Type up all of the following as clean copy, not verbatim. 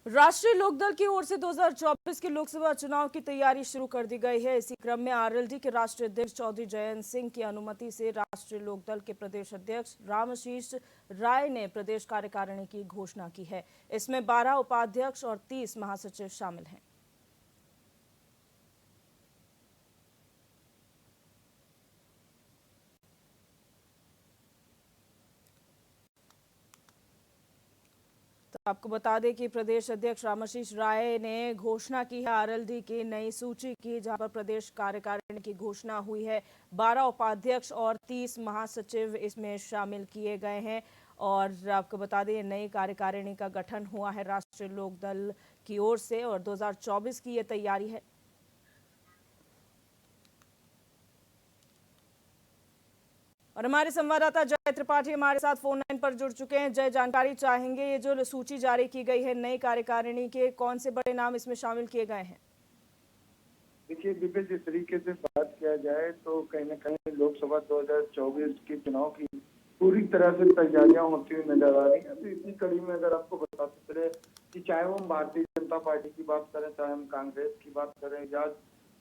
राष्ट्रीय लोकदल की ओर से 2024 के लोकसभा चुनाव की तैयारी शुरू कर दी गई है। इसी क्रम में आरएलडी के राष्ट्रीय अध्यक्ष चौधरी जयंत सिंह की अनुमति से राष्ट्रीय लोकदल के प्रदेश अध्यक्ष रामाशीष राय ने प्रदेश कार्यकारिणी की घोषणा की है। इसमें 12 उपाध्यक्ष और 30 महासचिव शामिल हैं। तो आपको बता दें कि प्रदेश अध्यक्ष रामाशीष राय ने घोषणा की है आरएलडी की नई सूची की, जहां पर प्रदेश कार्यकारिणी की घोषणा हुई है। 12 उपाध्यक्ष और 30 महासचिव इसमें शामिल किए गए हैं। और आपको बता दें नई कार्यकारिणी का गठन हुआ है राष्ट्रीय लोकदल की ओर से और 2024 की ये तैयारी है। और हमारे संवाददाता जय त्रिपाठी हमारे साथ फोन लाइन पर जुड़ चुके हैं। जय, जानकारी चाहेंगे ये जो सूची जारी की गई है नई कार्यकारिणी के, कौन से बड़े नाम इसमें शामिल किए गए हैं? देखिए दिव्य, जिस तरीके से बात किया जाए तो कहीं न कहीं लोकसभा 2024 के चुनाव की पूरी तरह से तैयारियां होती हुई नजर आ रही है। तो इसी कड़ी में अगर आपको बताते चले कि चाहे वो हम भारतीय जनता पार्टी की बात करें, चाहे हम कांग्रेस की बात करें या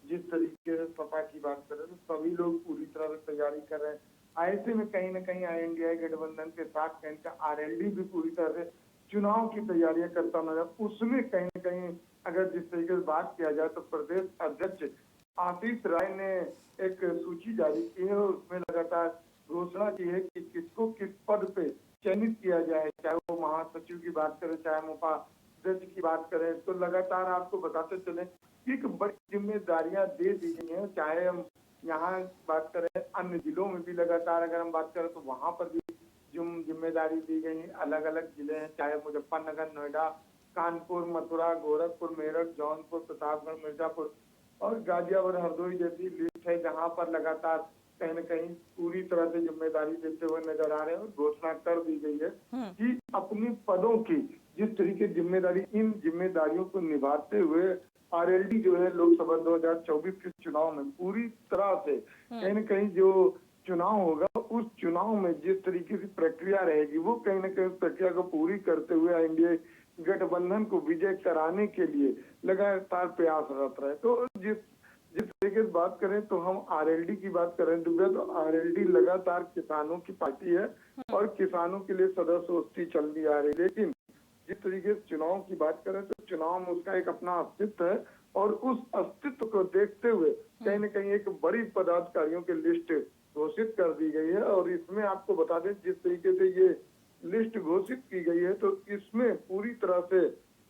जिस तरीके से सपा की बात करें, तो सभी लोग पूरी तरह से तैयारी कर रहे हैं। ऐसे में कहीं न कहीं आईएनडीआई गठबंधन के साथ कहीं का आरएलडी भी पूरी तरह से चुनाव की तैयारियां करता नजर, उसमें कहीं न कहीं अगर जिस तरीके से बात किया जाए तो प्रदेश अध्यक्ष आशीष राय ने एक सूची जारी की है और उसमें लगातार घोषणा की है कि किसको किस पद पे चयनित किया जाए, चाहे वो महासचिव की बात करें, चाहे हम उपाध्यक्ष की बात करें। तो लगातार आपको बताते चले कि एक बड़ी जिम्मेदारियां दे दी गई हैं। चाहे हम यहाँ बात करें अन्य जिलों में भी लगातार अगर हम बात करें तो वहां पर भी जिम्मेदारी दी गई है। अलग अलग जिले हैं, चाहे मुजफ्फरनगर, नोएडा, कानपुर, मथुरा, गोरखपुर, मेरठ, जौनपुर, प्रतापगढ़, मिर्जापुर और गाजियाबाद, हरदोई जैसी लिस्ट है, जहां पर लगातार कहीं न कहीं पूरी तरह से जिम्मेदारी देते हुए नजर आ रहे हैं। और घोषणा कर दी गई है कि अपनी पदों की जिस तरीके जिम्मेदारी, इन जिम्मेदारियों को निभाते हुए आरएलडी जो है लोकसभा 2024 के चुनाव में पूरी तरह से कहीं न कहीं जो चुनाव होगा उस चुनाव में जिस तरीके की प्रक्रिया रहेगी वो कहीं न कहीं उस प्रक्रिया को पूरी करते हुए एनडीए गठबंधन को विजय कराने के लिए लगातार प्रयासरत रहे। तो जिस जिस तरीके से बात करें तो हम आरएलडी की बात करें तो आरएलडी लगातार किसानों की पार्टी है और किसानों के लिए सदा सोचती चलती आ रही। लेकिन जिस तरीके से चुनाव की बात करें तो चुनाव में उसका एक अपना अस्तित्व है और उस अस्तित्व को देखते हुए कहीं न कहीं एक बड़ी पदाधिकारियों की लिस्ट घोषित कर दी गई है। और इसमें आपको बता दें जिस तरीके से ये लिस्ट घोषित की गई है तो इसमें पूरी तरह से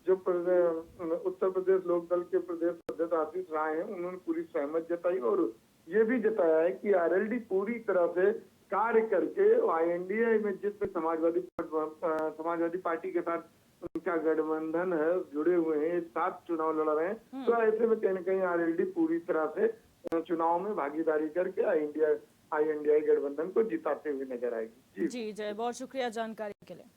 जो उत्तर प्रदेश लोकदल के प्रदेश अध्यक्ष आशीष राय हैं, उन्होंने पूरी सहमत जताई और ये भी जताया है कि आरएलडी पूरी तरह से कार्य करके आईएनडीए में जिस समाजवादी पार्टी के साथ उनका गठबंधन है, जुड़े हुए हैं, साथ चुनाव लड़ रहे हैं। तो ऐसे में कहीं न कहीं आरएलडी पूरी तरह से चुनाव में भागीदारी करके आईएनडीआई गठबंधन को जिताते हुए नजर आएगी। जी जय, बहुत शुक्रिया जानकारी के लिए।